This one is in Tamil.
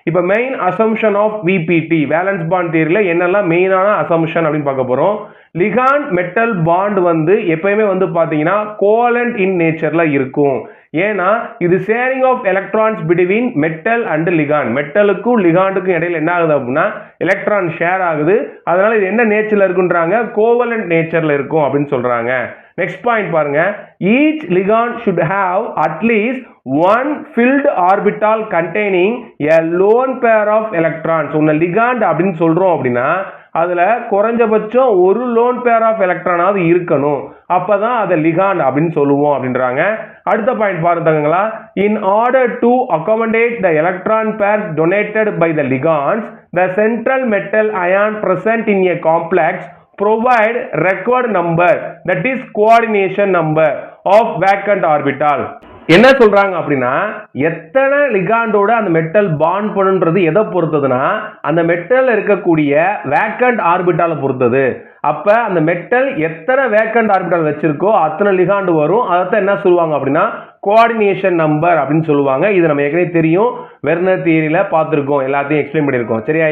இப்போ main assumption of VBT valence bond தியரியில என்னெல்லாம் மெயினான அசம்ஷன் அப்படின்னு பார்க்க போறோம். லிகாண்ட் மெட்டல் பாண்ட் வந்து எப்பயுமே வந்து பார்த்தீங்கன்னா கோவலண்ட் இன் நேச்சர்ல இருக்கும். ஏன்னா இது sharing of electrons between metal and ligand, மெட்டலுக்கும் லிகாண்டுக்கும் இடையில என்ன ஆகுது அப்படின்னா எலக்ட்ரான் ஷேர் ஆகுது. அதனால இது என்ன நேச்சர்ல இருக்குன்றாங்க, கோவலண்ட் நேச்சர்ல இருக்கும் அப்படின்னு சொல்றாங்க. நெக்ஸ்ட் பாயிண்ட் பாருங்க, each ligand should have at least one filled orbital containing a lone pair of electrons. உன்ன லிகாண்ட் அப்படின்னு சொல்றோம் அப்படின்னா அதுல குறைஞ்சபட்சம் ஒரு லோன் பேர் ஆஃப் எலக்ட்ரானாவது இருக்கணும், அப்பதான் அதை லிகாண்ட் அப்படின்னு சொல்லுவோம் அப்படின்றாங்க. அடுத்த பாயிண்ட் பாருங்களா, in order to accommodate the electron pairs donated by the ligands, the central metal ion present in a complex provide required number, that is coordination number of vacant orbital. என்ன சொல்றாங்க அப்படின்னா எத்தனை லிகாண்டோட அந்த மெட்டல் பாண்ட் பண்ணுன்றது எதை பொறுத்ததுன்னா அந்த மெட்டல் இருக்கக்கூடிய வேக்கண்ட் ஆர்பிட்டால பொறுத்தது. அப்ப அந்த மெட்டல் எத்தனை வேக்கண்ட் ஆர்பிட்டால் வச்சிருக்கோ அத்தனை லிகாண்டு வரும். அதான் என்ன சொல்லுவாங்க அப்படின்னா கோஆர்டினேஷன் நம்பர் அப்படின்னு சொல்லுவாங்க. இது நம்ம ஏற்கனவே தெரியும், வெர்னர் தியரியில பார்த்துருக்கோம், எல்லாத்தையும் எக்ஸ்பிளைன் பண்ணியிருக்கோம். சரியா?